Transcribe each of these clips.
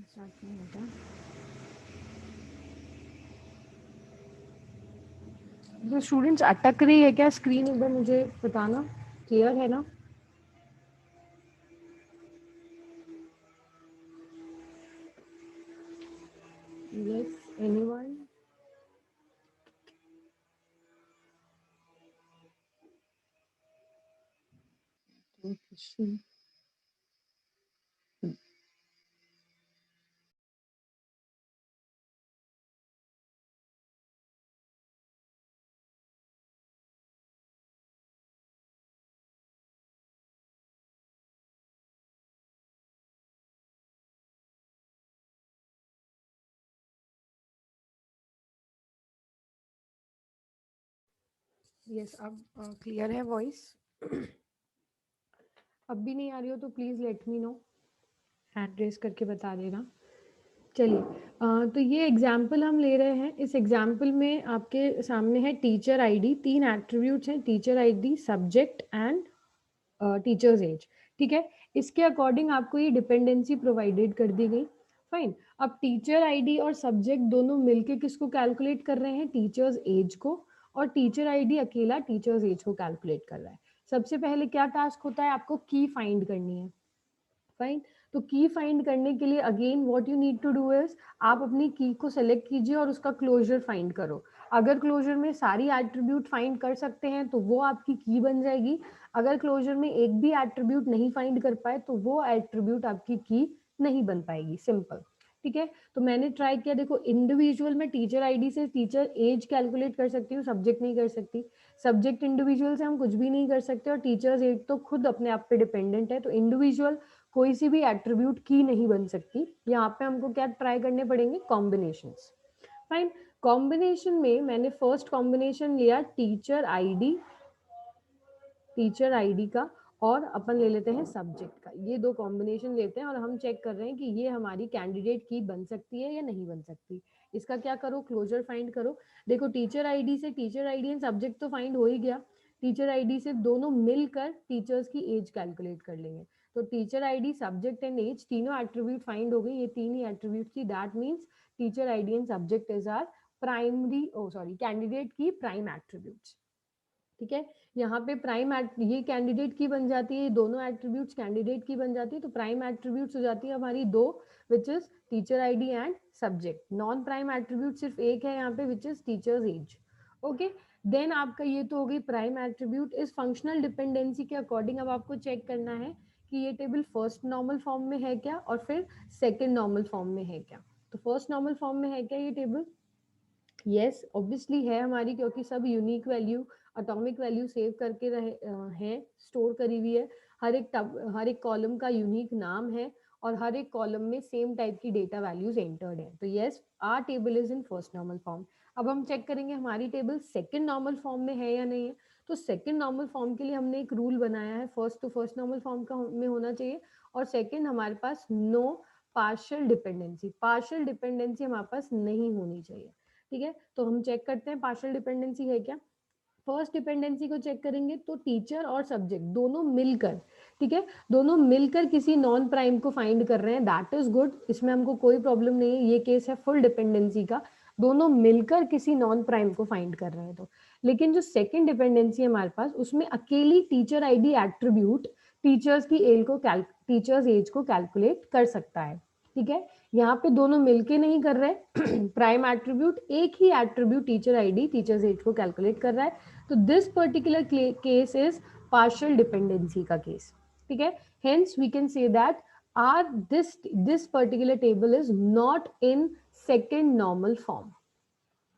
Start नहीं होता। जो स्टूडेंट्स अटक रही है क्या स्क्रीन, एक बार मुझे बताना, क्लियर है ना? Yes, anyone? यस, अब क्लियर है वॉइस? अब भी नहीं आ रही हो तो please let me know, hand raise करके बता देना। चलिए, तो ये एग्जाम्पल हम ले रहे हैं। इस एग्जाम्पल में आपके सामने है टीचर आईडी, 3 एट्रीब्यूट्स हैं, teacher ID, subject and teacher's age. ठीक है, इसके अकॉर्डिंग आपको ये डिपेंडेंसी प्रोवाइडेड कर दी गई। फाइन, अब टीचर आईडी और सब्जेक्ट दोनों मिलके किसको कैलकुलेट कर रहे हैं? टीचर्स एज को। और टीचर आईडी अकेला टीचर्स एज को कैलकुलेट कर रहा है। सबसे पहले क्या टास्क होता है? आपको की फाइंड करनी है। फाइन, तो की फाइंड करने के लिए again what you need to do is, आप अपनी की को सेलेक्ट कीजिए और उसका क्लोजर फाइंड करो। अगर क्लोजर में सारी एट्रीब्यूट फाइंड कर सकते हैं तो वो आपकी की बन जाएगी। अगर क्लोजर में एक भी एट्रीब्यूट नहीं फाइंड कर पाए तो वो एट्रीब्यूट आपकी की नहीं बन पाएगी। सिंपल। ठीक है, तो मैंने ट्राई किया। देखो, इंडिविजुअल में टीचर आईडी से टीचर एज कैलकुलेट कर सकती हूँ, सब्जेक्ट नहीं कर सकती। सब्जेक्ट इंडिविजुअल से हम कुछ भी नहीं कर सकते, और टीचर्स एज तो खुद अपने आप पे डिपेंडेंट है, तो इंडिविजुअल कोई सी भी एट्रीब्यूट की नहीं बन सकती। यहाँ पे हमको क्या ट्राई करने पड़ेंगे? कॉम्बिनेशंस। फाइन, कॉम्बिनेशन में मैंने फर्स्ट कॉम्बिनेशन लिया टीचर आईडी, टीचर आईडी का, और अपन ले लेते हैं सब्जेक्ट का। ये दो कॉम्बिनेशन लेते हैं और हम चेक कर रहे हैं कि ये हमारी कैंडिडेट की बन सकती है या नहीं बन सकती। इसका क्या करो? क्लोजर फाइंड करो। देखो, टीचर आईडी से टीचर आईडी एंड सब्जेक्ट तो फाइंड हो ही गया। टीचर आईडी से दोनों मिलकर टीचर्स की एज कैलकुलेट कर लेंगे। तो teacher ID, subject and age तीनों एट्रीब्यूट फाइंड हो गई। ये तीन ही एट्रीब्यूट थी। That means teacher ID and subject is our primary, oh sorry, candidate key prime attributes. ठीक है, यहाँ पे प्राइम ये कैंडिडेट की बन जाती है, दोनों एट्रीब्यूट्स कैंडिडेट की बन जाती है, तो प्राइम एट्रीब्यूट्स हो जाती है हमारी दो, which is teacher ID and subject. Non prime attribute सिर्फ एक है यहाँ पे, which is teacher's age. Okay, then आपका ये तो हो गई प्राइम एट्रीब्यूट। इस फंक्शनल डिपेंडेंसी के अकॉर्डिंग अब आपको चेक करना है कि ये टेबल फर्स्ट नॉर्मल फॉर्म में है क्या, और फिर सेकेंड नॉर्मल फॉर्म में है क्या। तो फर्स्ट नॉर्मल फॉर्म में है क्या ये टेबल? यस, ऑब्वियसली है हमारी, क्योंकि सब unique value, atomic value save करके रहे हैं, स्टोर करी हुई है। हर एक कॉलम का यूनिक नाम है, और हर एक कॉलम में सेम टाइप की डेटा वैल्यूज एंटर्ड है। तो yes, our table is in first normal form. अब हम चेक करेंगे हमारी टेबल सेकंड नॉर्मल फॉर्म में है या नहीं है। तो सेकंड नॉर्मल फॉर्म के लिए हमने एक रूल बनाया है, फर्स्ट तो फर्स्ट नॉर्मल फॉर्म का में होना चाहिए, और सेकंड हमारे पास no partial dependency, partial dependency हमारे पास नहीं होनी चाहिए। ठीक है, तो हम चेक करते हैं पार्शियल डिपेंडेंसी है क्या। फर्स्ट डिपेंडेंसी को चेक करेंगे तो टीचर और सब्जेक्ट दोनों मिलकर, ठीक है, दोनों मिलकर किसी नॉन प्राइम को फाइंड कर रहे हैं। दैट इज गुड, इसमें हमको कोई प्रॉब्लम नहीं है। ये केस है फुल डिपेंडेंसी का, दोनों मिलकर किसी नॉन प्राइम को फाइंड कर रहे हैं। तो लेकिन जो सेकंड डिपेंडेंसी है हमारे पास, उसमें अकेली टीचर आईडी एट्रीब्यूट टीचर्स की एज को टीचर्स एज को कैलकुलेट कर सकता है। ठीक है, यहाँ पे दोनों मिलके नहीं कर रहे प्राइम एट्रीब्यूट, एक ही attribute teacher ID teachers age को कैलकुलेट कर रहा है। तो this particular case is partial dependency का केस। ठीक है, hence we can say that are this particular table is not in second normal form.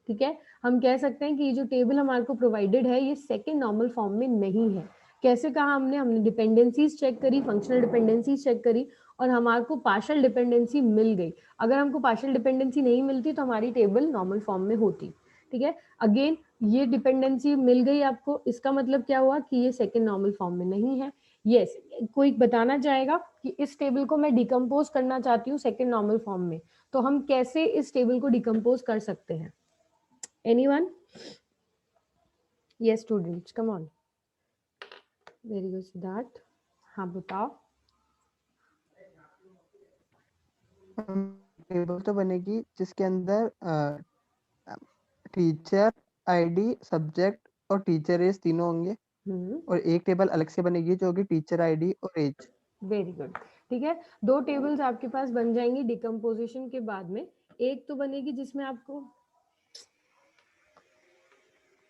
ठीक है, हम कह सकते हैं कि ये जो टेबल हमारे को प्रोवाइडेड है ये सेकेंड नॉर्मल फॉर्म में नहीं है। कैसे कहा हमने? हमने डिपेंडेंसीज चेक करी, फंक्शनल डिपेंडेंसीज चेक करी, और हमारे को पार्शियल डिपेंडेंसी मिल गई। अगर हमको पार्शियल डिपेंडेंसी नहीं मिलती तो हमारी टेबल नॉर्मल फॉर्म में होती। ठीक है, अगेन ये डिपेंडेंसी मिल गई आपको, इसका मतलब क्या हुआ कि ये सेकेंड नॉर्मल फॉर्म में नहीं है। यस, कोई बताना चाहेगा कि इस टेबल को मैं डिकम्पोज करना चाहती हूँ सेकेंड नॉर्मल फॉर्म में, तो हम कैसे इस टेबल को डिकम्पोज कर सकते हैं? Anyone? Yes, students, come on. Very good, Siddharth. हाँ बताओ। टेबल तो बनेगी जिसके अंदर टीचर आईडी, सब्जेक्ट और टीचर एज तीनों होंगे, और एक टेबल अलग से बनेगी जो होगी टीचर आईडी और एज। वेरी गुड, ठीक है। दो टेबल्स आपके पास बन जाएंगी डिकम्पोजिशन के बाद में। एक तो बनेगी जिसमें आपको,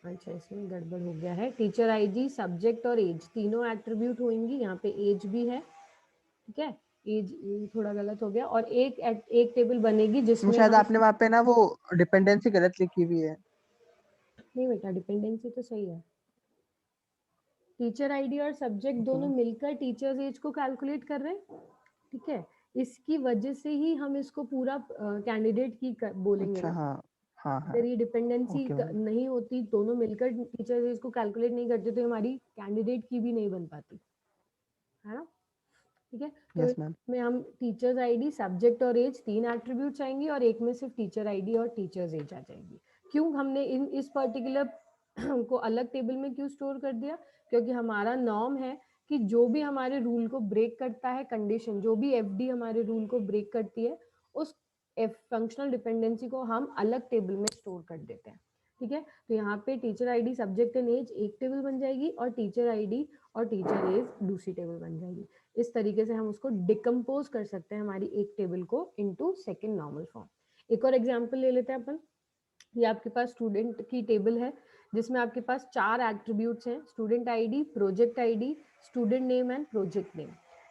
अच्छा इसमें गड़बड़ हो गया है, टीचर आईडी, सब्जेक्ट और एज तीनों एट्रीब्यूट होंगी, यहाँ पे एज भी है, ठीक है। एज थोड़ा गलत हो गया। और एक टेबल बनेगी जिसमें शायद हम, आपने वहाँ पे ना वो डिपेंडेंसी गलत लिखी हुई है। नहीं बेटा डिपेंडेंसी तो सही है। टीचर आईडी और सब्जेक्ट दोनों मिलकर टीचर्स एज को कैलकुलेट कर रहे हैं, ठीक है। इसकी वजह से ही हम इसको पूरा कैंडिडेट की बोलेंगे अच्छा, ना। हाँ हाँ हाँ, अगर ये डिपेंडेंसी ओके मैम। नहीं होती, दोनों मिलकर टीचर्स एज को कैलकुलेट नहीं करते, तो हमारी कैंडिडेट की भी नहीं बन पाती, है ना, ठीक है। तो यस मैम। इसमें हम टीचर्स आईडी, सब्जेक्ट और एज तीन एट्रीब्यूट्स आएंगी, और एक में सिर्फ टीचर आईडी और टीचर्स एज आ जाएगी। क्यों हमने इस पर्टिकुलर को अलग टेबल में क्यों स्टोर कर दिया? क्योंकि हमारा नॉर्म है कि जो भी हमारे रूल को ब्रेक करता है, कंडीशन जो भी एफडी हमारे रूल को ब्रेक करती है, उस फंक्शनल डिपेंडेंसी को हम अलग टेबल में स्टोर कर देते हैं, ठीक है। तो यहाँ पे teacher ID, subject and age एक टेबल बन जाएगी, और टीचर आईडी और टीचर एज दूसरी टेबल बन जाएगी। इस तरीके से हम उसको डिकम्पोज कर सकते हैं हमारी एक टेबल को इनटू सेकंड नॉर्मल फॉर्म। एक और एग्जांपल ले लेते हैं अपन। ये आपके पास स्टूडेंट की टेबल है जिसमें आपके पास चार एट्रीब्यूट्स हैं, student ID, project ID, student name and project name,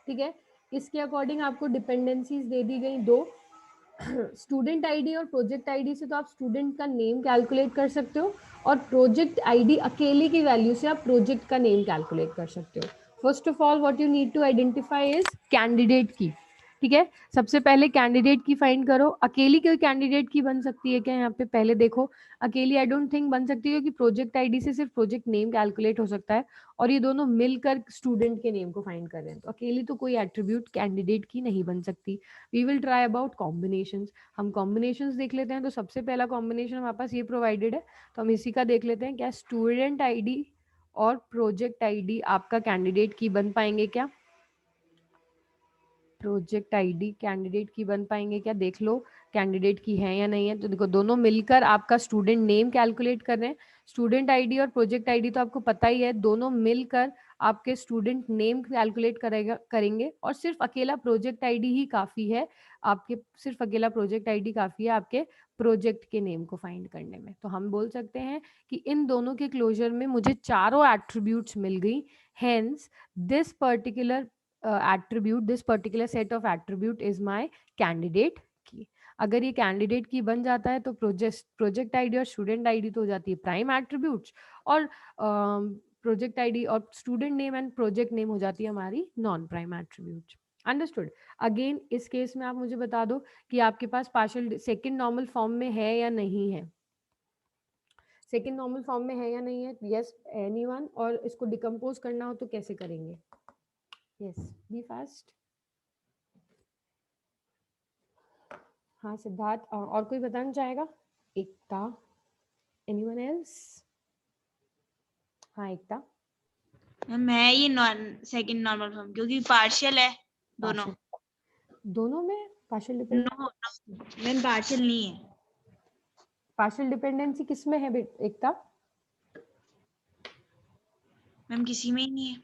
ठीक है। इसके अकॉर्डिंग आपको डिपेंडेंसीज दे दी गई दो। स्टूडेंट आईडी और प्रोजेक्ट आईडी से तो आप स्टूडेंट का नेम कैलकुलेट कर सकते हो, और प्रोजेक्ट आईडी अकेले की वैल्यू से आप प्रोजेक्ट का नेम कैलकुलेट कर सकते हो। First of all what you need to identify is candidate key, ठीक है। सबसे पहले कैंडिडेट की फाइंड करो। अकेली कोई कैंडिडेट की बन सकती है क्या? यहाँ पे पहले देखो, अकेली आई डोंट थिंक बन सकती है, क्योंकि प्रोजेक्ट आईडी से सिर्फ प्रोजेक्ट नेम कैलकुलेट हो सकता है, और ये दोनों मिलकर स्टूडेंट के नेम को फाइंड कर रहे हैं, तो अकेली तो कोई एट्रीब्यूट कैंडिडेट की नहीं बन सकती। We will try about combinations. हम कॉम्बिनेशंस देख लेते हैं। तो सबसे पहला कॉम्बिनेशन हमारे पास ये प्रोवाइडेड है, तो हम इसी का देख लेते हैं। क्या स्टूडेंट आईडी और प्रोजेक्ट आईडी आपका कैंडिडेट की बन पाएंगे क्या? प्रोजेक्ट आईडी कैंडिडेट की बन पाएंगे क्या? देख लो कैंडिडेट की है या नहीं है। तो देखो दोनों मिलकर आपका स्टूडेंट नेम कैलकुलेट कर रहे हैं। स्टूडेंट आईडी और प्रोजेक्ट आईडी तो आपको पता ही है, दोनों मिलकर आपके स्टूडेंट नेम कैलकुलेट करेंगे, और सिर्फ अकेला प्रोजेक्ट आईडी ही काफी है आपके, सिर्फ अकेला प्रोजेक्ट आईडी काफी है आपके प्रोजेक्ट के नेम को फाइंड करने में। तो हम बोल सकते हैं कि इन दोनों के क्लोजर में मुझे चारों एट्रीब्यूट्स मिल गई, hence this particular attribute, this particular set of attribute is my candidate की। अगर ये कैंडिडेट की बन जाता है तो प्रोजेक्ट आईडी और स्टूडेंट आईडी तो हो जाती है प्राइम एट्रीब्यूट्स, और प्रोजेक्ट आईडी और student name and project name हो जाती है हमारी non prime attributes. Understood? Again इस केस में आप मुझे बता दो कि आपके पास पार्शियल सेकंड नॉर्मल फॉर्म में है या नहीं है। सेकंड नॉर्मल फॉर्म में है या नहीं है? Yes anyone? और इसको डिकम्पोज करना हो तो कैसे करेंगे? Yes be fast. हाँ सिद्धार्थ, और कोई बताना चाहेगा? Ekta, anyone else? हाँ एकता। मैम है ये सेकंड नॉर्मल फॉर्म, क्योंकि पार्शियल है दोनों। दोनों में partial dependency? No ma'am partial नहीं है। पार्शियल डिपेंडेंसी किस में है एकता? मैम किसी में ही नहीं है।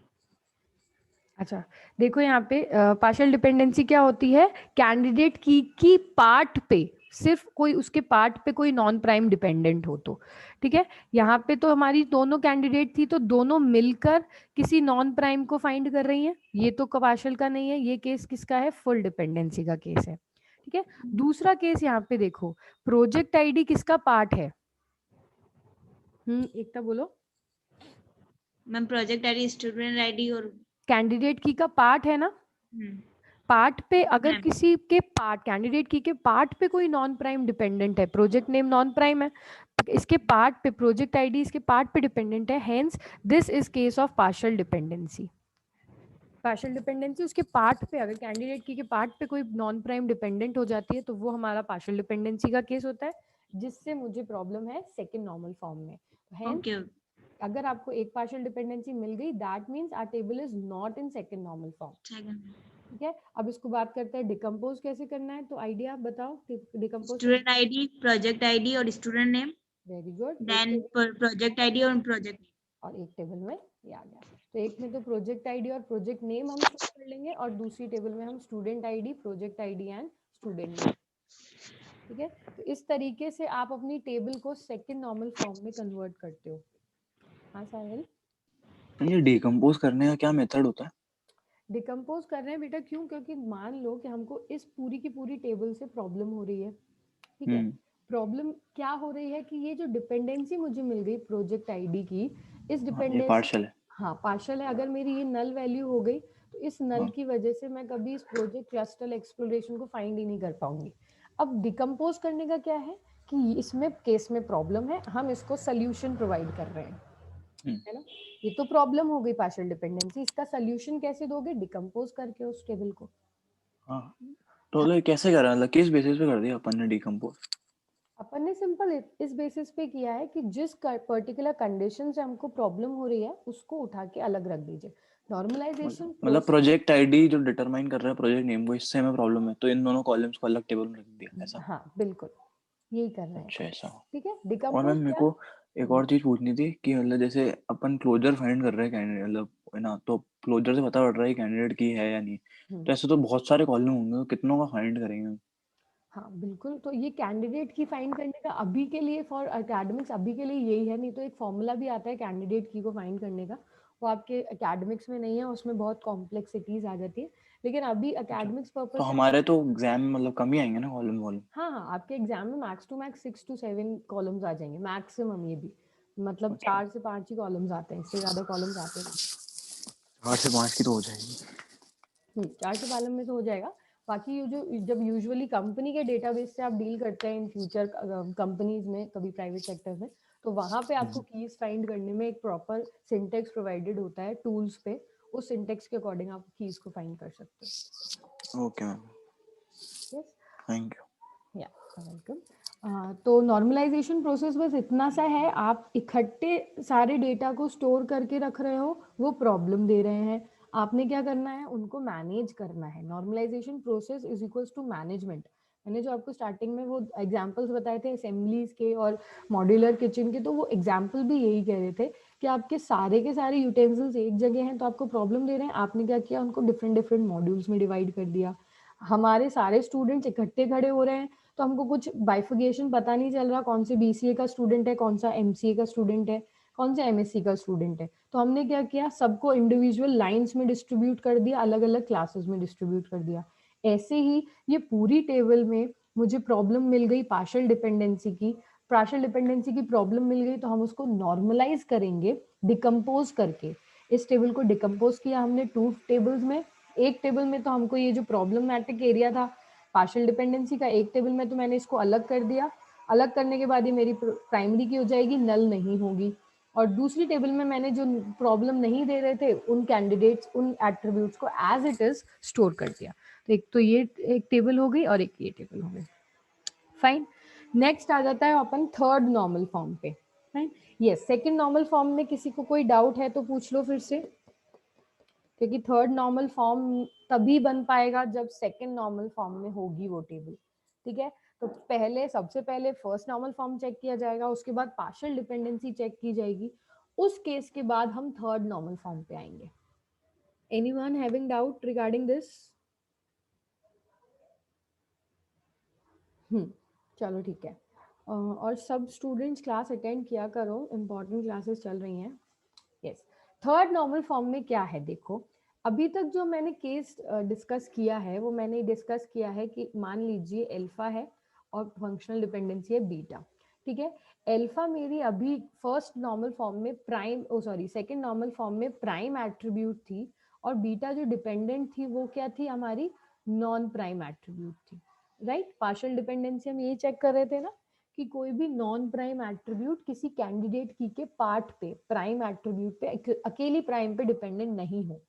अच्छा देखो यहाँ पे पार्शियल डिपेंडेंसी क्या होती है? कैंडिडेट की पार्ट पे, सिर्फ कोई उसके पार्ट पे कोई नॉन प्राइम डिपेंडेंट हो तो, ठीक है। यहाँ पे तो हमारी दोनों कैंडिडेट थी, तो दोनों मिलकर किसी नॉन प्राइम को फाइंड कर रही हैं। ये तो पार्शियल का नहीं है, ये केस किसका है? फुल डिपेंडेंसी का केस है, ठीक है। दूसरा केस यहाँ पे देखो, प्रोजेक्ट आईडी किसका पार्ट है? एकता बोलो। Ma'am project ID, student ID और कैंडिडेट की का पार्ट है ना। पार्ट पे अगर मैम किसी के पार्ट, कैंडिडेट की के पार्ट पे कोई नॉन प्राइम डिपेंडेंट है, प्रोजेक्ट नेम नॉन प्राइम है, इसके पार्ट पे प्रोजेक्ट आईडी इसके पार्ट पे डिपेंडेंट है, hence this is case of partial dependency. Partial dependency उसके पार्ट पे, अगर कैंडिडेट की के पार्ट पे कोई नॉन प्राइम डिपेंडेंट हो जाती है तो वो हमारा पार्शियल डिपेंडेंसी का केस होता है, जिससे मुझे प्रॉब्लम है सेकंड नॉर्मल फॉर्म में। हेंस ओके अगर आपको एक पार्शियल डिपेंडेंसी मिल गई, that means our table is not in second normal form. ठीक है, अब इसको बात करते हैं डिकम्पोज कैसे करना है। तो आइडिया बताओ decompose. Student ID, project ID और student name, very good. Then project ID और प्रोजेक्ट और एक टेबल में ये आ गया। तो एक में तो प्रोजेक्ट आईडी और प्रोजेक्ट नेम हम स्टोर कर लेंगे, और दूसरी टेबल में हम student ID, project ID and student name. ठीक है, तो इस तरीके से आप अपनी टेबल को सेकंड नॉर्मल फॉर्म में कन्वर्ट करते हो। हाँ साहिल, ये डिकम्पोज करने का क्या मेथड होता है? डिकम्पोज कर रहे हैं बेटा, क्यों? क्योंकि मान लो कि हमको इस पूरी की पूरी टेबल से प्रॉब्लम हो रही है। ठीक है, प्रॉब्लम क्या हो रही है कि ये जो डिपेंडेंसी मुझे मिल गई प्रोजेक्ट आईडी की, इस डिपेंडेंसी पार्शियल है। हाँ पार्शियल है। अगर मेरी ये नल वैल्यू हो गई तो इस नल की वजह से मैं कभी इस प्रोजेक्ट क्लस्टर एक्सप्लोरेशन को फाइंड ही नहीं कर पाऊंगी। अब डिकम्पोज करने का क्या है कि इसमें केस में प्रॉब्लम है, हम इसको सोल्यूशन प्रोवाइड कर रहे हैं, है ना। ये तो प्रॉब्लम हो गई पार्शियल डिपेंडेंसी, इसका सोल्यूशन कैसे दोगे? डिकम्पोज करके उस टेबल को। हाँ, तो मतलब कैसे करा? मतलब किस बेसिस पे कर दिया अपन ने डिकम्पोज? अपन ने सिंपल इस बेसिस पे किया है कि जिस पर्टिकुलर कंडीशन से हमको प्रॉब्लम हो रही है उसको उठा के अलग रख दीजिए। नॉर्मलाइजेशन मतलब प्रोजेक्ट आईडी जो डिटरमाइन कर रहा है प्रोजेक्ट नेम को, इससे हमें प्रॉब्लम है तो इन दोनों कॉलम्स को अलग टेबल में रख दिया, ऐसा? हाँ बिल्कुल यही कर रहे हैं। अच्छा, ऐसा। ठीक है, और डिकम्पोज मैम मेरे को एक और चीज पूछनी थी कि मतलब जैसे अपन क्लोजर फाइंड कर रहे हैं कैंडिडेट, मतलब है ना, तो क्लोजर से पता पड़ रहा है कैंडिडेट की है या नहीं। तो ऐसे तो बहुत सारे कॉलम होंगे, तो कितनों का फाइंड करेंगे हम? हाँ बिल्कुल, तो ये कैंडिडेट की फाइंड करने का अभी के लिए फॉर एकेडमिक्स अभी के लिए यही है, नहीं तो एक फॉर्मूला भी आता है कैंडिडेट की को फाइंड करने का, वो आपके एकेडमिक्स में नहीं है, उसमें बहुत कॉम्प्लेक्सिटीज आ जाती है, लेकिन अभी एकेडमिक्स पर्पस तो हमारे तो एग्जाम में मतलब कम ही आएंगे ना कॉलम वॉलम? हाँ हाँ, आपके एग्जाम में max two max 6 to 7 columns आ जाएंगे मैक्सिमम, ये भी मतलब 4 से 5 ही कॉलम्स आते हैं, इससे ज्यादा कॉलम्स आते नहीं। 8 से 5 की तो हो जाएगी। 4 से 5 में तो हो जाएगा। बाकी ये जो जब यूजुअली कंपनी के डेटाबेस से आप डील करते हैं इन फ्यूचर कंपनीज में, कभी प्राइवेट सेक्टर में, तो वहां पे आपको कीज फाइंड करने में एक प्रॉपर सिंटेक्स प्रोवाइडेड होता है टूल्स पे, उस सिंटेक्स के अकॉर्डिंग आप कीज को फाइंड कर सकते हो। Okay ma'am, yes, thank you. या वेलकम। तो नॉर्मलाइजेशन प्रोसेस बस इतना सा है, आप इकट्ठे सारे डेटा को स्टोर करके रख रहे हो, वो प्रॉब्लम दे रहे हैं, आपने क्या करना है उनको मैनेज करना है। Normalization process is equals to management. मैंने जो आपको स्टार्टिंग में वो एग्जांपल्स बताए थे असेंबलीज के और मॉड्यूलर किचन के, तो वो एग्जांपल भी यही कह रहे थे कि आपके के सारे यूटेंसिल्स एक जगह हैं तो आपको प्रॉब्लम दे रहे हैं, आपने क्या किया उनको डिफरेंट डिफरेंट मॉड्यूल्स में डिवाइड कर दिया। हमारे सारे स्टूडेंट्स इकट्ठे खड़े हो रहे हैं तो हमको कुछ बाइफिकेशन पता नहीं चल रहा, कौन से बीसीए का स्टूडेंट है, कौन सा एमसीए का स्टूडेंट है, कौन से एमएससी का स्टूडेंट है। तो हमने क्या किया, सबको इंडिविजुअल लाइंस में डिस्ट्रीब्यूट कर दिया, अलग अलग क्लासेस में डिस्ट्रीब्यूट कर दिया। ऐसे ही ये पूरी टेबल में मुझे प्रॉब्लम मिल गई पार्शियल डिपेंडेंसी की, पार्शियल डिपेंडेंसी की प्रॉब्लम मिल गई तो हम उसको नॉर्मलाइज करेंगे डिकम्पोज करके। इस टेबल को डिकम्पोज किया हमने 2 टेबल्स में। एक टेबल में तो हमको ये जो प्रॉब्लमैटिक एरिया था पार्शियल डिपेंडेंसी का, एक टेबल में तो मैंने इसको अलग कर दिया। अलग करने के बाद ये मेरी प्राइमरी की हो जाएगी, नल नहीं होगी। और दूसरी टेबल में मैंने जो प्रॉब्लम नहीं दे रहे थे उन कैंडिडेट्स, उन एट्रीब्यूट्स को एज इट इज स्टोर कर दिया। तो एक तो ये एक टेबल हो गई और एक ये टेबल हो गई। फाइन, नेक्स्ट आ जाता है अपन थर्ड नॉर्मल फॉर्म पे। Fine, yes, second normal form में किसी को कोई डाउट है तो पूछ लो फिर से, क्योंकि थर्ड नॉर्मल फॉर्म तभी बन पाएगा जब सेकंड नॉर्मल फॉर्म में होगी वो टेबल। ठीक है, तो सबसे पहले फर्स्ट नॉर्मल फॉर्म चेक किया जाएगा, उसके बाद पार्शियल डिपेंडेंसी चेक की जाएगी, उस केस के बाद हम थर्ड नॉर्मल फॉर्म पे आएंगे। Anyone having doubt regarding this? चलो ठीक है। और सब स्टूडेंट्स क्लास अटेंड किया करो, इम्पोर्टेंट क्लासेस चल रही हैं। यस, थर्ड नॉर्मल फॉर्म में क्या है देखो, अभी तक जो मैंने केस डिस्कस किया है वो मैंने डिस्कस किया है कि मान लीजिए अल्फा है और फंक्शनल डिपेंडेंसी है बीटा। ठीक है, अल्फा मेरी अभी फर्स्ट नॉर्मल फॉर्म में प्राइम, सेकंड नॉर्मल फॉर्म में प्राइम एट्रीब्यूट थी, और बीटा जो डिपेंडेंट थी वो क्या थी, हमारी नॉन प्राइम एट्रीब्यूट थी। राइट, पार्शियल डिपेंडेंसी हम ये चेक कर रहे थे ना कि कोई भी नॉन प्राइम एट्रीब्यूट किसी कैंडिडेट की के पार्ट पे, प्राइम एट्रीब्यूट पे, अकेली प्राइम पे डिपेंडेंट नहीं हो।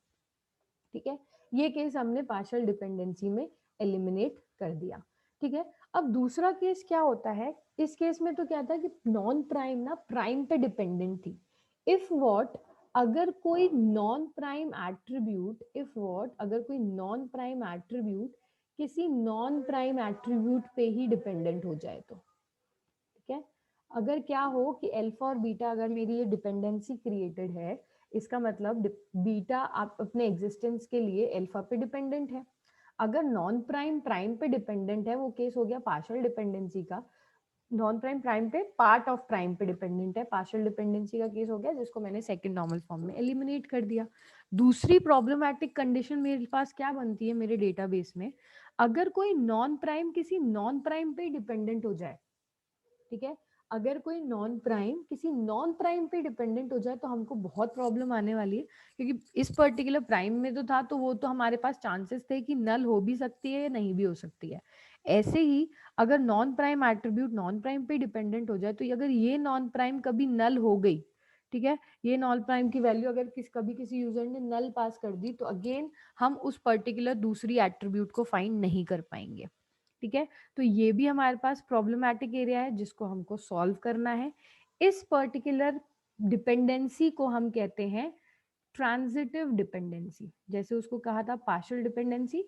ठीक है, ये केस हमने पार्शियल डिपेंडेंसी में एलिमिनेट कर दिया। ठीक है, अब दूसरा केस क्या होता है, इस केस में तो क्या था कि नॉन प्राइम ना प्राइम पे डिपेंडेंट थी, इफ व्हाट, अगर कोई non prime attribute, if what अगर कोई नॉन प्राइम एट्रीब्यूट किसी नॉन प्राइम एट्रीब्यूट पे ही डिपेंडेंट हो जाए तो, ठीक है। अगर क्या हो कि अल्फा और बीटा, अगर मेरी ये डिपेंडेंसी क्रिएटेड है, इसका मतलब बीटा आप अपने एग्जिस्टेंस के लिए अल्फा पे डिपेंडेंट है। अगर नॉन प्राइम प्राइम पे डिपेंडेंट है, वो केस हो गया पार्शियल डिपेंडेंसी का। नॉन प्राइम प्राइम पे पार्ट ऑफ प्राइम पे डिपेंडेंट है, पार्शियल डिपेंडेंसी का केस हो गया, जिसको मैंने सेकंड नॉर्मल फॉर्म में एलिमिनेट कर दिया। दूसरी प्रॉब्लमैटिक कंडीशन मेरे पास क्या बनती है मेरे डेटाबेस में, अगर कोई नॉन प्राइम किसी नॉन प्राइम पे डिपेंडेंट हो जाए, ठीक है, अगर कोई नॉन प्राइम किसी नॉन प्राइम पे डिपेंडेंट हो जाए तो हमको बहुत प्रॉब्लम आने वाली है, क्योंकि इस पर्टिकुलर प्राइम में तो था, तो वो तो हमारे पास चांसेस थे कि नल हो भी सकती है या नहीं भी हो सकती है। ऐसे ही अगर non prime attribute non prime पे डिपेंडेंट हो जाए, तो अगर ये नॉन प्राइम कभी नल हो गई, ठीक है, ये नॉन प्राइम की वैल्यू अगर कभी किसी यूजर ने नल पास कर दी, तो अगेन हम उस पर्टिकुलर दूसरी एट्रीब्यूट को फाइंड नहीं कर पाएंगे, ठीक है। तो ये भी हमारे पास प्रॉब्लमैटिक एरिया है जिसको हमको सॉल्व करना है। इस पर्टिकुलर डिपेंडेंसी को हम कहते हैं ट्रांजिटिव डिपेंडेंसी। जैसे उसको कहा था पार्शियल डिपेंडेंसी,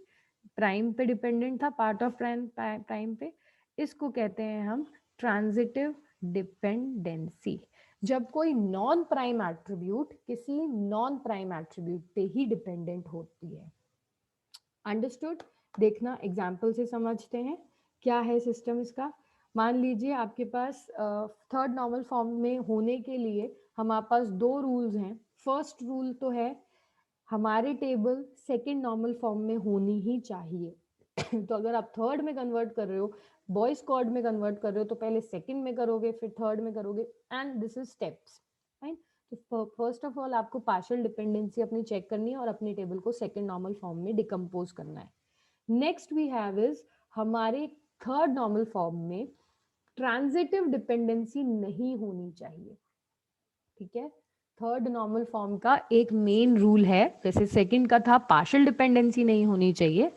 प्राइम पे डिपेंडेंट था, पार्ट ऑफ प्राइम पे, इसको कहते हैं हम ट्रांजिटिव डिपेंडेंसी। जब कोई नॉन प्राइम एट्रीब्यूट किसी नॉन प्राइम एट्रीब्यूट पे ही डिपेंडेंट होती है। अंडरस्टूड? देखना एग्जाम्पल से समझते हैं क्या है सिस्टम इसका। मान लीजिए आपके पास थर्ड नॉर्मल फॉर्म में होने के लिए हमारे पास दो रूल्स हैं। फर्स्ट रूल तो है हमारे टेबल सेकंड नॉर्मल फॉर्म में होनी ही चाहिए। तो अगर आप थर्ड में कन्वर्ट कर रहे हो, बॉयज कॉर्ड में कन्वर्ट कर रहे हो, तो पहले सेकंड में करोगे, फिर थर्ड में करोगे, and this is steps, right. तो फर्स्ट ऑफ ऑल आपको पार्शियल डिपेंडेंसी अपनी चेक करनी है और अपने टेबल को सेकंड नॉर्मल फॉर्म में डिकम्पोज करना है। नेक्स्ट वी हैव इज हमारे थर्ड नॉर्मल फॉर्म में ट्रांजिटिव डिपेंडेंसी नहीं होनी चाहिए, ठीक है। थर्ड नॉर्मल फॉर्म का एक मेन रूल है, जैसे सेकंड का था पार्शियल डिपेंडेंसी नहीं होनी चाहिए,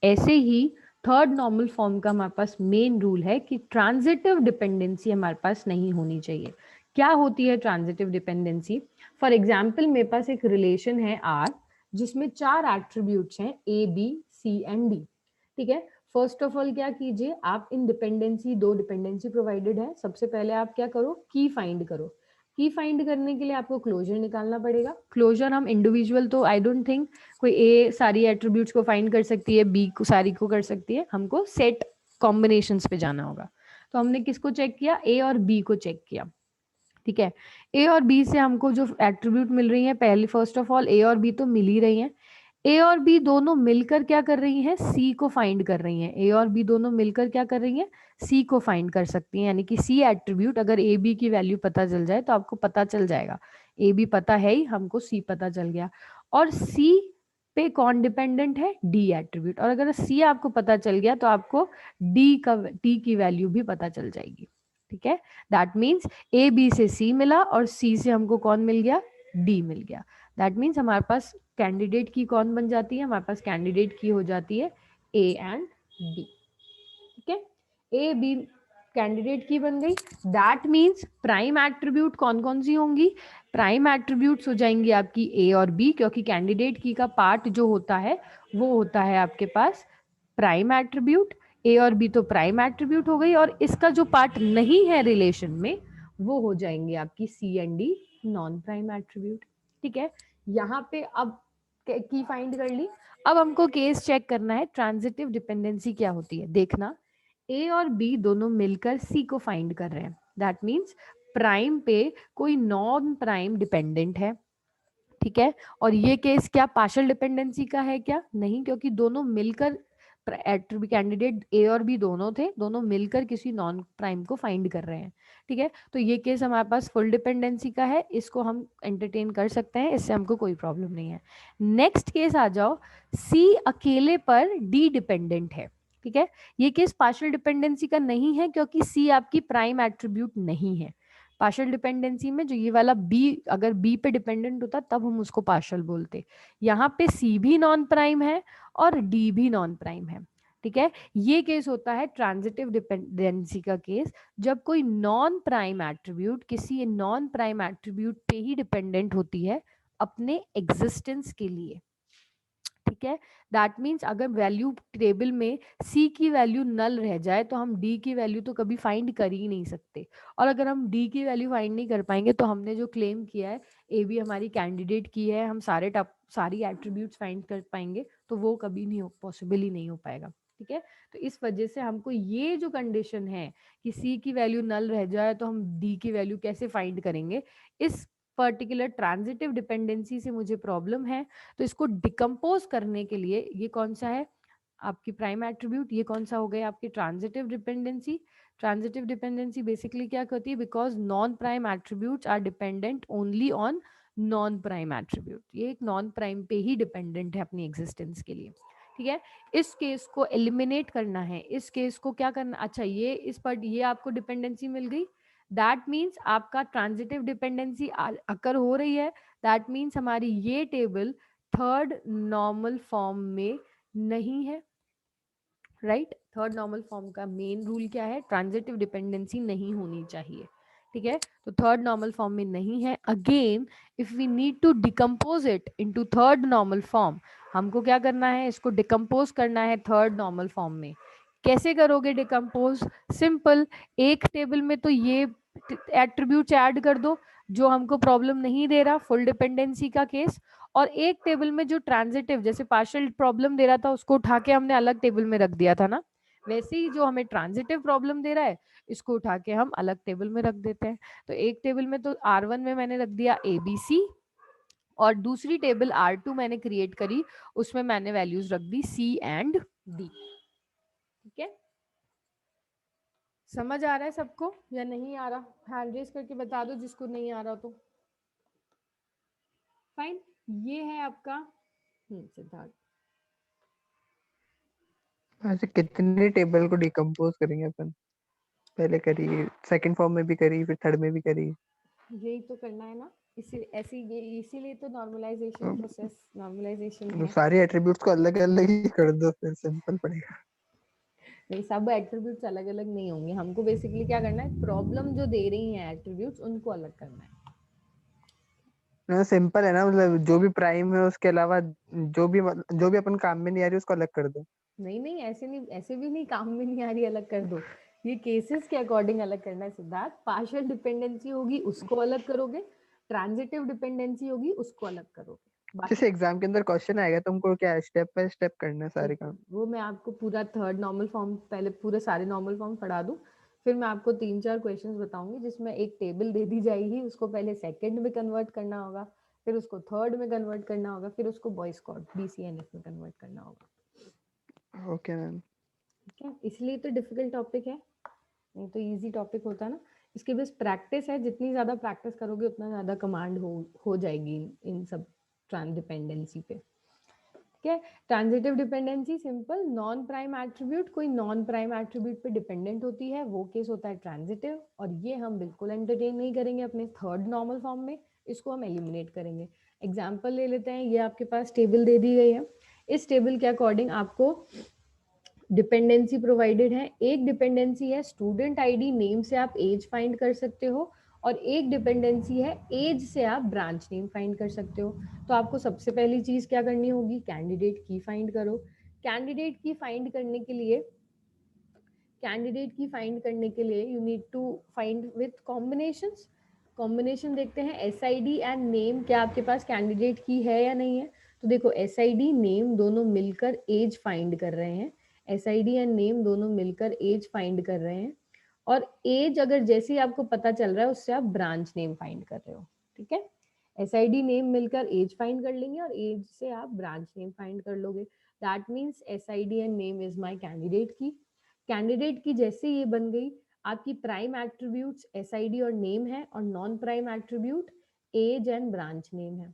ऐसे ही थर्ड नॉर्मल फॉर्म का हमारे पास मेन रूल है कि ट्रांजिटिव डिपेंडेंसी हमारे पास नहीं होनी चाहिए। क्या होती है ट्रांजिटिव डिपेंडेंसी? फॉर एग्जाम्पल मेरे पास एक रिलेशन है आर जिसमें चार एट्रीब्यूट्स हैं A B C and D, ठीक है। फर्स्ट ऑफ ऑल क्या कीजिए, आप इन डिपेंडेंसी, दो डिपेंडेंसी प्रोवाइडेड है, सबसे पहले आप क्या करो, की फाइंड करो। की फाइंड करने के लिए आपको क्लोजर निकालना पड़ेगा। क्लोजर हम इंडिविजुअल तो आई डोंट थिंक कोई ए सारी एट्रीब्यूट्स को फाइंड कर सकती है, बी को सारी को कर सकती है, हमको सेट कॉम्बिनेशंस पे जाना होगा। तो हमने किसको चेक किया, ए और बी को चेक किया, ठीक है। ए और बी से हमको जो एट्रीब्यूट मिल रही है, पहले फर्स्ट ऑफ ऑल ए और बी तो मिल ही रही हैं, ए और बी दोनों मिलकर क्या कर रही हैं, सी को फाइंड कर रही हैं। ए और बी दोनों मिलकर क्या कर रही हैं, सी को फाइंड कर सकती हैं, यानी कि सी एट्रीब्यूट अगर ए बी की वैल्यू पता चल जाए तो आपको पता चल जाएगा, ए बी पता है ही, हमको सी पता चल गया। और सी पे कौन डिपेंडेंट है, डी एट्रीब्यूट, और अगर सी आपको पता चल गया तो आपको डी की वैल्यू भी पता चल जाएगी, ठीक है। दैट मीन्स ए बी से सी मिला और सी से हमको कौन मिल गया, डी मिल गया। दैट मीन्स हमारे पास कैंडिडेट की कौन बन जाती है, हमारे पास कैंडिडेट की हो जाती है ए एंड बी, ठीक है। ए बी कैंडिडेट की बन गई। दैट मीन्स प्राइम एट्रीब्यूट कौन कौन सी होंगी, प्राइम एट्रीब्यूट्स हो जाएंगी आपकी ए और बी, क्योंकि कैंडिडेट की का पार्ट जो होता है वो होता है आपके पास प्राइम एट्रीब्यूट। ए और बी तो प्राइम एट्रीब्यूट हो गई, और इसका जो पार्ट नहीं है रिलेशन में वो हो जाएंगे आपकी c and d non prime attribute, ठीक है। यहाँ पे अब की फाइंड कर ली, अब हमको केस चेक करना है ट्रांजिटिव डिपेंडेंसी क्या होती है। देखना ए और बी दोनों मिलकर सी को फाइंड कर रहे हैं, दैट मीन्स प्राइम पे कोई नॉन प्राइम डिपेंडेंट है, ठीक है। और ये केस क्या पार्शियल डिपेंडेंसी का है क्या, नहीं, क्योंकि दोनों मिलकर एट्रीब्यूट कैंडिडेट ए और बी दोनों थे, दोनों मिलकर किसी नॉन प्राइम को फाइंड कर रहे हैं, ठीक है। तो ये केस हमारे पास फुल डिपेंडेंसी का है, इसको हम एंटरटेन कर सकते हैं, इससे हमको कोई प्रॉब्लम नहीं है। नेक्स्ट केस आ जाओ, सी अकेले पर डी डिपेंडेंट है, ठीक है। ये केस पार्शियल डिपेंडेंसी का नहीं है क्योंकि सी आपकी प्राइम एट्रीब्यूट नहीं है। पार्शियल डिपेंडेंसी में जो ये वाला बी अगर बी पे डिपेंडेंट होता तब हम उसको पार्शियल बोलते, यहाँ पे सी भी नॉन प्राइम है और डी भी नॉन प्राइम है, ठीक है, ये केस होता है ट्रांजिटिव डिपेंडेंसी का केस, जब कोई नॉन प्राइम एट्रीब्यूट किसी नॉन प्राइम एट्रीब्यूट पे ही डिपेंडेंट होती है अपने एग्जिस्टेंस के लिए। ठीक है, दैट मीन्स अगर वैल्यू टेबल में सी की वैल्यू नल रह जाए तो हम डी की वैल्यू तो कभी फाइंड कर ही नहीं सकते, और अगर हम डी की वैल्यू फाइंड नहीं कर पाएंगे तो हमने जो क्लेम किया है ए बी हमारी कैंडिडेट की है, हम सारी एट्रीब्यूट्स फाइंड कर पाएंगे, तो वो कभी नहीं हो, पॉसिबल ही नहीं हो पाएगा। ठीक है, तो इस वजह से हमको ये जो कंडीशन है कि सी की वैल्यू नल रह जाए तो हम डी की वैल्यू कैसे फाइंड करेंगे, इस पर्टिकुलर ट्रांजिटिव डिपेंडेंसी से मुझे प्रॉब्लम है। तो इसको डिकम्पोज करने के लिए, ये कौन सा है आपकी प्राइम एट्रीब्यूट, ये कौन सा हो गया आपकी transitive dependency. Transitive dependency basically क्या करती है, because non prime attributes are dependent only on non prime attribute, ये एक नॉन प्राइम पे ही डिपेंडेंट है अपनी एग्जिस्टेंस के लिए। ठीक है, इस केस को एलिमिनेट करना है, इस केस को क्या करना, अच्छा ये इस पर ये आपको डिपेंडेंसी मिल गई, दैट मीन्स आपका ट्रांजिटिव डिपेंडेंसी अकर हो रही है, दैट मीन्स हमारी ये टेबल थर्ड नॉर्मल फॉर्म में नहीं है। राइट, थर्ड नॉर्मल फॉर्म का मेन रूल क्या है, ट्रांजिटिव डिपेंडेंसी नहीं होनी चाहिए। ठीक है, तो थर्ड नॉर्मल फॉर्म में नहीं है। Again if we need to decompose it into third normal form, हमको क्या करना है, इसको डिकम्पोज करना है थर्ड नॉर्मल फॉर्म में। कैसे करोगे डिकम्पोज, सिंपल, एक टेबल में तो ये एट्रीब्यूट्स ऐड कर दो जो हमको प्रॉब्लम नहीं दे रहा, फुल डिपेंडेंसी का केस, और एक टेबल में जो ट्रांजिटिव जैसे पार्शियल प्रॉब्लम दे रहा था उसको उठा के हमने अलग टेबल में रख दिया था ना, वैसे ही जो हमें ट्रांजिटिव प्रॉब्लम दे रहा है इसको उठा के हम अलग टेबल में रख देते हैं। तो एक टेबल में तो R1 में मैंने रख दिया ABC, और दूसरी टेबल R2 मैंने क्रिएट करी, उसमें मैंने वैल्यूज रख दी C एंड D। ठीक है, समझ आ रहा है सबको या नहीं आ रहा, हैंड रेज करके बता दो जिसको नहीं आ रहा तो। फाइन, ये है आपका सिद्धार्थ। ऐसे कितने टेबल को डिकम्पोज करेंगे अपन, पहले करी, सेकंड फॉर्म में भी करी, फिर थर्ड में भी करी, यही तो करना है ना, इसीलिए तो नॉर्मलाइजेशन प्रोसेस, नॉर्मलाइजेशन तो है। सारे एट्रीब्यूट्स को अलग अलग ही कर दो, फिर सिंपल पड़ेगा। नहीं, सब एट्रीब्यूट्स अलग अलग नहीं होंगे, हमको बेसिकली क्या करना है, प्रॉब्लम जो दे रही है एट्रीब्यूट्स उनको अलग करना है। सिंपल है ना, मतलब जो भी प्राइम है उसके अलावा जो भी अपन काम में नहीं आ रही उसको अलग कर दो। नहीं नहीं, ऐसे नहीं, ऐसे भी नहीं, काम में नहीं आ रही अलग कर दो, ये केसेस के अकॉर्डिंग अलग करना है सिद्धार्थ। पार्शियल डिपेंडेंसी होगी उसको अलग करोगे, ट्रांजिटिव डिपेंडेंसी होगी उसको अलग करोगे। बाकी जैसे एग्जाम के अंदर क्वेश्चन आएगा तो हमको क्या स्टेप बाय स्टेप करना है सारे काम। वो मैं आपको पूरा थर्ड नॉर्मल फॉर्म, पहले पूरे सारे नॉर्मल फॉर्म पढ़ा दूं, फिर मैं आपको 3-4 क्वेश्चंस बताऊंगी जिसमें एक टेबल दे दी जाएगी, उसको पहले सेकंड में कन्वर्ट करना होगा, फिर उसको थर्ड में कन्वर्ट करना होगा, फिर उसको बॉयज कोड BCNF में कन्वर्ट करना होगा। Okay ma'am. ठीक है, इसलिए तो डिफिकल्ट टॉपिक है, नहीं तो इजी टॉपिक होता ना। इसके बस प्रैक्टिस है, जितनी ज़्यादा प्रैक्टिस करोगे उतना ज़्यादा कमांड हो जाएगी इन सब ट्रांस डिपेंडेंसी पे। ठीक है, transitive dependency simple, non prime attribute कोई नॉन प्राइम एट्रीब्यूट पे डिपेंडेंट होती है, वो केस होता है ट्रांजिटिव, और ये हम बिल्कुल एंटरटेन नहीं करेंगे अपने थर्ड नॉर्मल फॉर्म में, इसको हम एलिमिनेट करेंगे। एग्जाम्पल ले लेते हैं, ये आपके पास टेबल दे दी गई है, इस टेबल के अकॉर्डिंग आपको डिपेंडेंसी प्रोवाइडेड है। एक डिपेंडेंसी है स्टूडेंट आईडी, नेम से आप एज फाइंड कर सकते हो, और एक डिपेंडेंसी है एज से आप ब्रांच नेम फाइंड कर सकते हो। तो आपको सबसे पहली चीज क्या करनी होगी, कैंडिडेट की फाइंड करो। कैंडिडेट की फाइंड करने के लिए, you need to find with combinations. Combination देखते हैं, SID एंड नेम, क्या आपके पास कैंडिडेट की है या नहीं है। तो देखो SID नेम दोनों मिलकर एज फाइंड कर रहे हैं, SID एंड नेम दोनों मिलकर एज फाइंड कर रहे हैं, और एज अगर जैसे ही आपको पता चल रहा है उससे आप ब्रांच नेम फाइंड कर रहे हो। ठीक है, SID नेम मिलकर एज फाइंड कर लेंगे और एज से आप ब्रांच नेम फाइंड कर लोगे, that means SID and name is my candidate key. Candidate key जैसे ये बन गई, आपकी प्राइम एट्रीब्यूट्स SID और नेम है, और non prime attribute age and branch name है।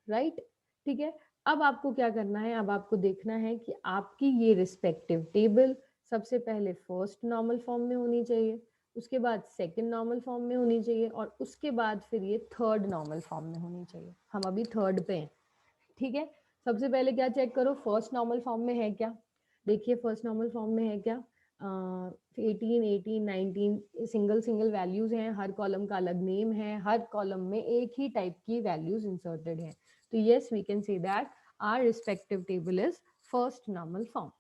राइट, ठीक है, अब आपको क्या करना है, अब आपको देखना है कि आपकी ये रिस्पेक्टिव टेबल सबसे पहले फर्स्ट नॉर्मल फॉर्म में होनी चाहिए, उसके बाद सेकंड नॉर्मल फॉर्म में होनी चाहिए, और उसके बाद फिर ये थर्ड नॉर्मल फॉर्म में होनी चाहिए। हम अभी थर्ड पे हैं। ठीक है, सबसे पहले क्या चेक करो, फर्स्ट नॉर्मल फॉर्म में है क्या। देखिए फर्स्ट नॉर्मल फॉर्म में है क्या, 18, 18, 19 सिंगल वैल्यूज हैं, हर कॉलम का अलग नेम है, हर कॉलम में एक ही टाइप की वैल्यूज इंसर्टेड है। तो yes we can say that our respective table is first normal form.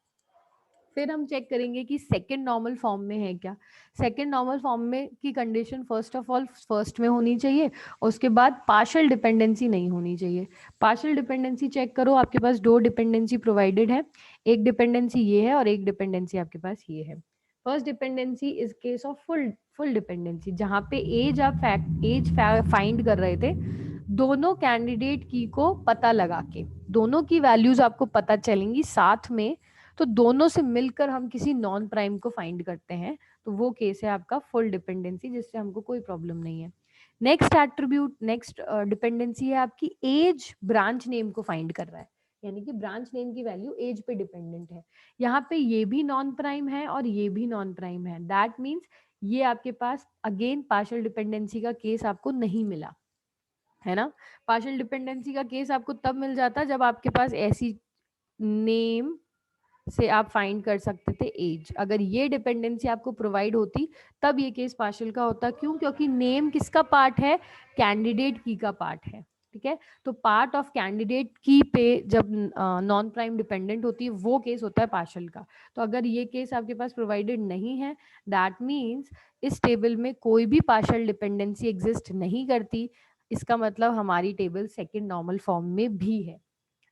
फिर हम चेक करेंगे कि सेकंड नॉर्मल फॉर्म में है क्या। सेकंड नॉर्मल फॉर्म में की condition first of all first में होनी चाहिए, उसके बाद पार्शियल डिपेंडेंसी नहीं होनी चाहिए। पार्शियल डिपेंडेंसी चेक करो, आपके पास दो डिपेंडेंसी प्रोवाइडेड है, एक डिपेंडेंसी ये है और एक डिपेंडेंसी आपके पास ये है। First dependency is case of full dependency, जहां पे एज आप एज फाइंड कर रहे थे दोनों कैंडिडेट की को पता लगा के, दोनों की वैल्यूज आपको पता चलेंगी साथ में, तो दोनों से मिलकर हम किसी नॉन प्राइम को फाइंड करते हैं, तो वो केस है आपका फुल डिपेंडेंसी, जिससे हमको कोई प्रॉब्लम नहीं है। नेक्स्ट एट्रीब्यूट, नेक्स्ट डिपेंडेंसी है आपकी एज ब्रांच नेम को फाइंड कर रहा है, यानी कि ब्रांच नेम की वैल्यू एज पे डिपेंडेंट है। यहाँ पे ये भी नॉन प्राइम है और ये भी नॉन प्राइम है, दैट मीन्स ये आपके पास अगेन पार्शियल डिपेंडेंसी का केस आपको नहीं मिला है ना। पार्शियल डिपेंडेंसी का केस आपको तब मिल जाता जब आपके पास ऐसी नेम से आप फाइंड कर सकते थे एज, अगर ये डिपेंडेंसी आपको प्रोवाइड होती तब ये केस पार्शियल का होता। क्यों? क्योंकि नेम किसका पार्ट है, कैंडिडेट की का पार्ट है, ठीक है। तो पार्ट ऑफ कैंडिडेट की पे जब नॉन प्राइम डिपेंडेंट होती है वो केस होता है पार्शियल का। तो अगर ये केस आपके पास प्रोवाइडेड नहीं है, दैट मीन्स इस टेबल में कोई भी पार्शियल डिपेंडेंसी एग्जिस्ट नहीं करती, इसका मतलब हमारी टेबल सेकेंड नॉर्मल फॉर्म में भी है,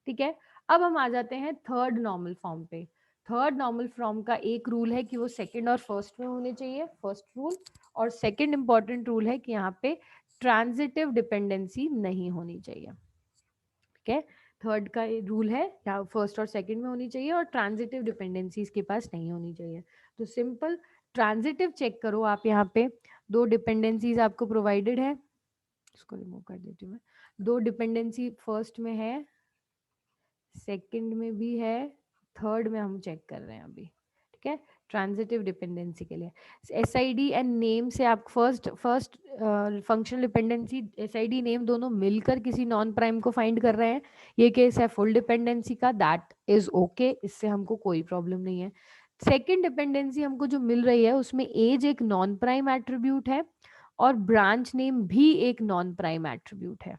ठीक है। अब हम आ जाते हैं थर्ड नॉर्मल फॉर्म पे। थर्ड नॉर्मल फॉर्म का एक रूल है कि वो सेकंड और फर्स्ट में होने चाहिए, फर्स्ट रूल। और सेकंड इंपॉर्टेंट रूल है कि यहाँ पे ट्रांजिटिव डिपेंडेंसी नहीं होनी चाहिए, ठीक है। थर्ड का रूल है यहाँ फर्स्ट और सेकंड में होनी चाहिए और ट्रांजिटिव डिपेंडेंसी इसके पास नहीं होनी चाहिए। तो सिंपल ट्रांजिटिव चेक करो आप, यहाँ पे दो डिपेंडेंसीज आपको प्रोवाइडेड है, इसको रिमूव कर देती हूँ मैं। दो डिपेंडेंसी फर्स्ट में है, सेकंड में भी है, थर्ड में हम चेक कर रहे हैं अभी, ठीक है। ट्रांजिटिव डिपेंडेंसी के लिए एसआईडी एंड नेम से आप first functional dependency SID name दोनों मिलकर किसी नॉन प्राइम को फाइंड कर रहे हैं, ये केस है फुल डिपेंडेंसी का, दैट इज ओके, इससे हमको कोई प्रॉब्लम नहीं है। सेकेंड डिपेंडेंसी हमको जो मिल रही है उसमें एज एक नॉन प्राइम एट्रीब्यूट है और ब्रांच नेम भी एक नॉन प्राइम एट्रीब्यूट है।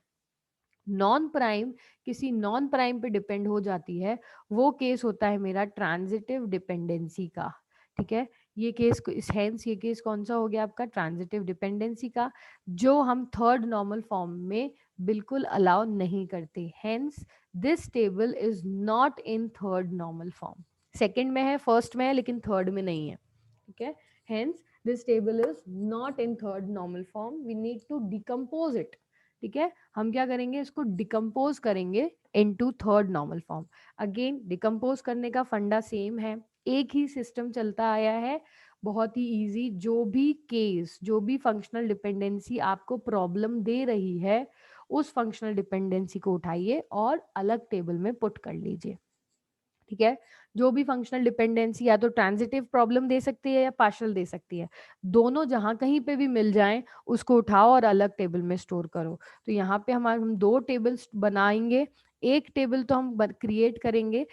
नॉन प्राइम किसी नॉन प्राइम पे डिपेंड हो जाती है, वो केस होता है मेरा ट्रांजिटिव डिपेंडेंसी का, ठीक है। ये केस हेंस ये केस कौन सा हो गया आपका, ट्रांजिटिव डिपेंडेंसी का, जो हम थर्ड नॉर्मल फॉर्म में बिल्कुल अलाउ नहीं करते। Hence this table is not in third normal form. Second में है, फर्स्ट में है, लेकिन थर्ड में नहीं है, ठीक है। Hence this table is not in third normal form, we need to decompose it, ठीक है। हम क्या करेंगे, इसको डिकम्पोज करेंगे into third normal form. Again decompose करने का फंडा सेम है, एक ही सिस्टम चलता आया है, बहुत ही इजी। जो भी केस, जो भी फंक्शनल डिपेंडेंसी आपको प्रॉब्लम दे रही है, उस फंक्शनल डिपेंडेंसी को उठाइए और अलग टेबल में पुट कर लीजिए, ठीक है। जो भी फंक्शनल डिपेंडेंसी या तो ट्रांजिटिव प्रॉब्लम दे सकती है या पार्शियल दे सकती है, दोनों जहां कहीं पे भी मिल जाएं उसको उठाओ और अलग टेबल में स्टोर करो। तो यहाँ पे हम दो टेबल्स बनाएंगे, एक टेबल तो हम क्रिएट करेंगे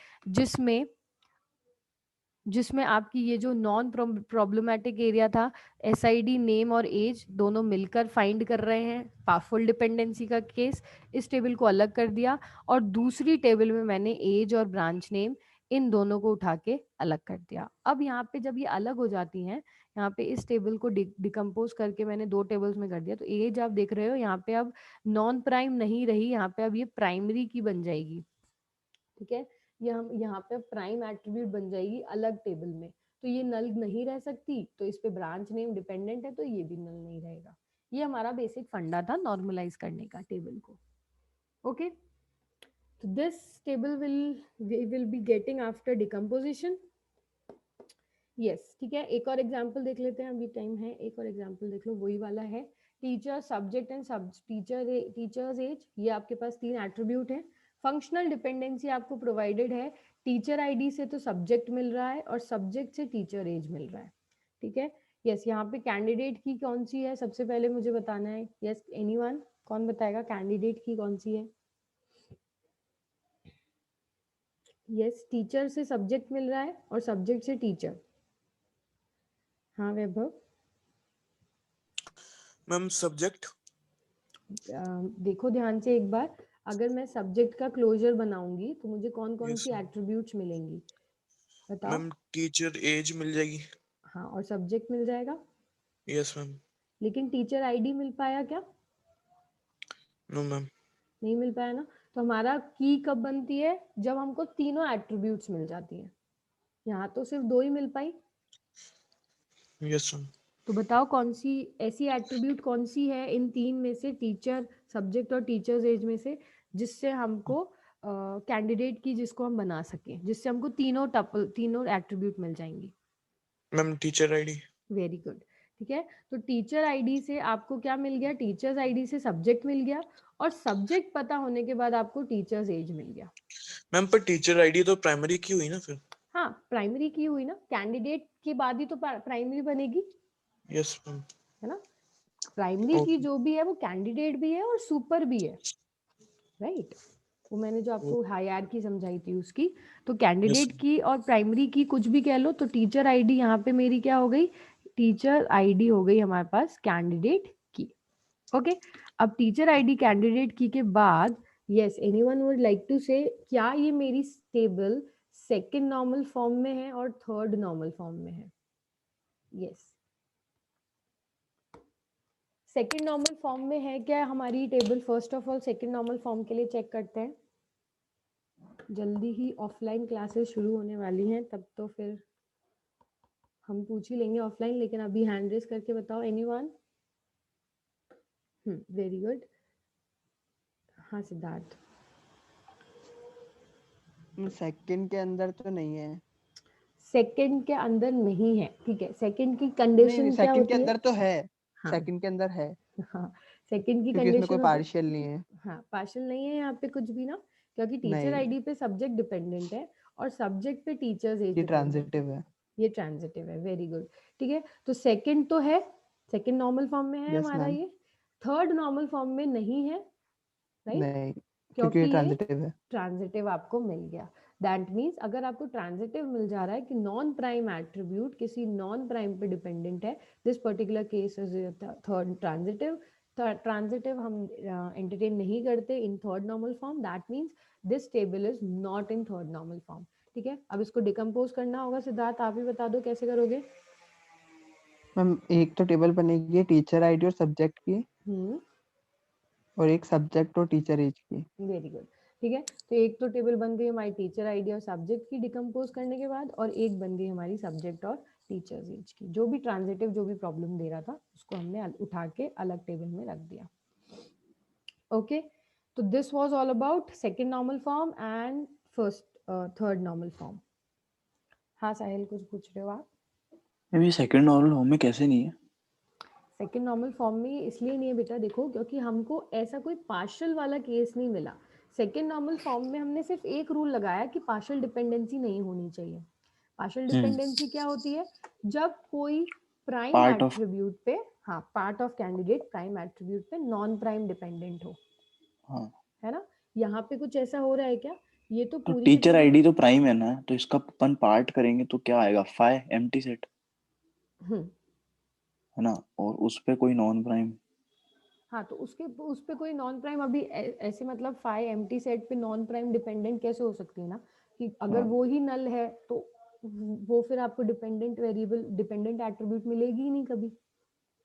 जिसमें आपकी ये जो नॉन प्रॉब्लमेटिक एरिया था, एसआईडी नेम और एज दोनों मिलकर फाइंड कर रहे हैं फुल डिपेंडेंसी का केस, इस टेबल को अलग कर दिया। और दूसरी टेबल में मैंने एज और ब्रांच नेम इन दोनों को उठा के अलग कर दिया। अब यहाँ पे जब ये अलग हो जाती हैं, यहाँ पे इस टेबल को डिकम्पोज करके मैंने दो टेबल्स में कर दिया, तो एज आप देख रहे हो यहाँ पे अब नॉन प्राइम नहीं रही, यहाँ पे अब ये प्राइमरी की बन जाएगी, ठीक है। ये हम यहाँ पे प्राइम एट्रीब्यूट बन जाएगी अलग टेबल में, तो ये नल नहीं रह सकती, तो इस पे ब्रांच नेम डिपेंडेंट है तो ये भी नल नहीं रहेगा। ये हमारा बेसिक फंडा था नॉर्मलाइज करने का टेबल को, ओके। तो this table we will be getting after decomposition, yes, ठीक है। एक और एग्जाम्पल देख लेते हैं, अभी टाइम है, एक और एग्जाम्पल देख लो, वही वाला है। Teacher, subject and teacher's age, ये आपके पास तीन एट्रीब्यूट है। फंक्शनल डिपेंडेंसी आपको प्रोवाइडेड है, टीचर आईडी से तो सब्जेक्ट मिल रहा है और सब्जेक्ट से टीचर एज मिल रहा है, ठीक है। यस, यहाँ पे कैंडिडेट की कौन सी है सबसे पहले मुझे बताना है। यस, एनीवन, कौन बताएगा कैंडिडेट की कौन सी है? यस, टीचर से सब्जेक्ट मिल रहा है और सब्जेक्ट से टीचर। हाँ वैभव। Ma'am subject. देखो ध्यान से एक बार, अगर मैं सब्जेक्ट का क्लोजर बनाऊंगी तो मुझे कौन कौन Yes, सी ma'am. एट्रीब्यूट्स मिलेंगी बताओ। मैम टीचर एज मिल जाएगी। हाँ, और सब्जेक्ट मिल जाएगा। Yes ma'am. लेकिन टीचर आईडी मिल पाया क्या? No ma'am. नहीं मिल पाया ना। तो हमारा की कब बनती है? जब हमको तीनों एट्रीब्यूट्स मिल जाती हैं। यहाँ तो सिर्फ दो ही मिल पाई। Yes ma'am. तो बताओ कौन सी ऐसी एट्रीब्यूट कौन सी है इन तीन में से, टीचर, सब्जेक्ट और टीचर्स एज में से, जिससे हमको कैंडिडेट की जिसको हम बना सकें, जिससे हमको तीनों एट्रीब्यूट मिल जाएंगी। Ma'am teacher ID. Very good. ठीक है, तो टीचर आईडी से आपको क्या मिल गया? टीचर्स आईडी से सब्जेक्ट मिल गया, और सब्जेक्ट पता होने के बाद आपको टीचर्स एज मिल गया। मैम पर टीचर आईडी तो प्राइमरी की हुई ना फिर। हाँ, प्राइमरी की हुई ना, कैंडिडेट के बाद ही तो प्राइमरी बनेगी, यस मैम। है ना। प्राइमरी की ओके। जो भी है वो कैंडिडेट भी है और सुपर भी है, राइट। वो मैंने जो आपको हायरार्की समझाई थी उसकी। तो कैंडिडेट की और प्राइमरी की कुछ भी कह लो, तो टीचर आईडी यहाँ पे मेरी क्या हो गई? टीचर आईडी हो गई हमारे पास कैंडिडेट की। ओके, अब टीचर आईडी कैंडिडेट की के बाद, yes anyone would like to say, क्या ये मेरी टेबल सेकंड नॉर्मल फॉर्म में है और थर्ड नॉर्मल फॉर्म में है? यस, सेकंड नॉर्मल फॉर्म में है क्या हमारी table? First of all second normal form के लिए चेक करते हैं। जल्दी ही ऑफलाइन क्लासेस शुरू होने वाली हैं, तब तो फिर हम पूछ ही लेंगे ऑफलाइन, लेकिन अभी हैंड रेस करके बताओ एनीवन। Very good. हाँ सिद्धार्थ। सेकंड के अंदर तो नहीं है। सेकंड के अंदर नहीं है, ठीक है। सेकंड की नहीं कंडीशन क्या सेकंड के होती है? अंदर तो है। हाँ सेकंड के अंदर है हाँ, सेकंड की क्योंकि उसमें कोई कंडीशन होती पार्शियल नहीं है। हाँ, पार्शियल नहीं है यहाँ पे कुछ भी ना, क्योंकि टीचर नहीं, आईडी पे सब्जेक्ट डिपेंडेंट है और सब्जेक्ट पे टीचर्स एज ये डिपेंडेंट है। ट्रांजिटिव है। ये ट्रांजिटिव है, वेरी गुड। ठीक है, तो सेकंड तो है, सेकंड नॉर्मल फॉर्म में है यस हमारा मैम। ये। थर्ड नॉर्मल फॉर्म में नहीं है, राइट, नहीं क्योंकि क्योंकि ये ये ट्रांजिटिव है। ट्रांजिटिव आपको मिल गया। दैट मीन्स अगर आपको ट्रांजिटिव मिल जा रहा है कि नॉन प्राइम एट्रीब्यूट किसी नॉन प्राइम पे डिपेंडेंट है, this particular case is third transitive. Transitive हम एंटरटेन नहीं करते इन third normal form. That means this table is not in third normal form. ठीक है, अब इसको डिकम्पोज करना होगा। सिद्धार्थ आप ही बता दो कैसे करोगे। मैम एक तो टेबल बनेगी टीचर आईडी और सब्जेक्ट की, और एक सब्जेक्ट और टीचर एज की। Very good. ठीक है, तो एक तो टेबल बन गई हमारी टीचर आईडी और सब्जेक्ट की डिकम्पोज करने के बाद, और एक बन गई हमारी सब्जेक्ट और टीचर्स एज की। जो भी ट्रांजिटिव जो भी प्रॉब्लम दे रहा था उसको हमने उठा के अलग टेबल में रख दिया। ओके, तो this was all about second normal form and first third normal form. हाँ साहिल, कुछ पूछ रहे हो आप? अभी सेकंड नॉर्मल फॉर्म में कैसे नहीं है? सेकेंड नॉर्मल फॉर्म में इसलिए नहीं है बेटा, देखो क्योंकि हमको ऐसा कोई पार्शियल वाला केस नहीं मिला। सेकेंड नॉर्मल फॉर्म में हमने सिर्फ एक रूल लगाया कि पार्शियल डिपेंडेंसी नहीं होनी चाहिए। पार्शियल डिपेंडेंसी क्या होती है? जब कोई प्राइम पार्ट ऑफ एट्रीब्यूट पे, हाँ part of candidate prime attribute पे नॉन प्राइम डिपेंडेंट हो, हाँ, है ना। यहाँ पे कुछ ऐसा हो रहा है क्या? ये तो तो पूरी की टीचर पूरी, आईडी तो प्राइम है ना, तो इसका अपन पार्ट करेंगे तो क्या आएगा? फाइ एम्प्टी सेट हम्म, है ना, और उस पे कोई नॉन प्राइम। हाँ तो उस पे कोई नॉन प्राइम अभी ऐसे मतलब फाइ एम्प्टी सेट पे नॉन प्राइम डिपेंडेंट कैसे हो सकती है ना, कि अगर हाँ वो ही नल है तो वो फिर आपको डिपेंडेंट वेरिएबल डिपेंडेंट एट्रीब्यूट मिलेगी ही नहीं कभी,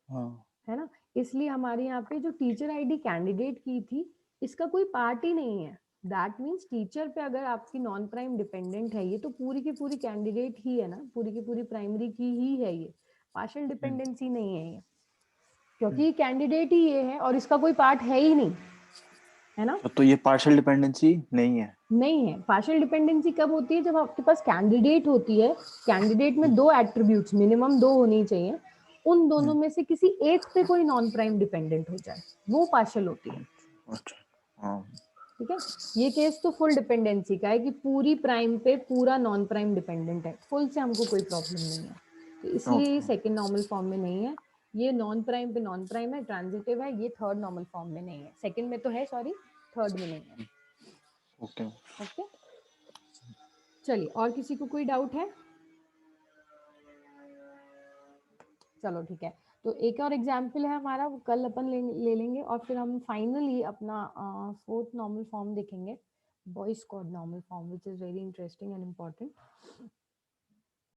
हाँ है ना। इसलिए हमारे यहाँ पे जो टीचर आईडी कैंडिडेट की थी, इसका कोई पार्ट ही नहीं है। दैट मीन्स टीचर पे अगर आपकी नॉन प्राइम डिपेंडेंट है, ये तो पूरी की पूरी कैंडिडेट ही है ना, पूरी की पूरी प्राइमरी की ही है ये, पार्शियल डिपेंडेंसी नहीं है ये, क्योंकि कैंडिडेट ही ये है और इसका कोई पार्ट है ही नहीं, है ना। तो ये पार्शियल डिपेंडेंसी नहीं है। नहीं है। पार्शियल डिपेंडेंसी कब होती है? जब आपके पास कैंडिडेट होती है, कैंडिडेट में दो एट्रीब्यूट्स मिनिमम दो होनी चाहिए, उन दोनों में से किसी एक पे कोई नॉन प्राइम डिपेंडेंट हो जाए, वो पार्शियल होती है। अच्छा, हाँ ठीक है, ये केस तो फुल डिपेंडेंसी का है कि पूरी प्राइम पे पूरा नॉन प्राइम डिपेंडेंट है, फुल से हमको कोई प्रॉब्लम नहीं है, तो इसलिए ये सेकेंड नॉर्मल फॉर्म में नहीं है। ये नॉन प्राइम पे नॉन प्राइम है, ट्रांजिटिव है, ये थर्ड नॉर्मल फॉर्म में नहीं है। सेकेंड में तो है, सॉरी, थर्ड में नहीं है। ओके। ओके, चलिए, और किसी को कोई डाउट है? चलो ठीक है, तो एक और एग्जाम्पल है हमारा, वो कल अपन ले लेंगे, और फिर हम फाइनली अपना फोर्थ नॉर्मल फॉर्म देखेंगे, boys code normal form, which is very interesting and important.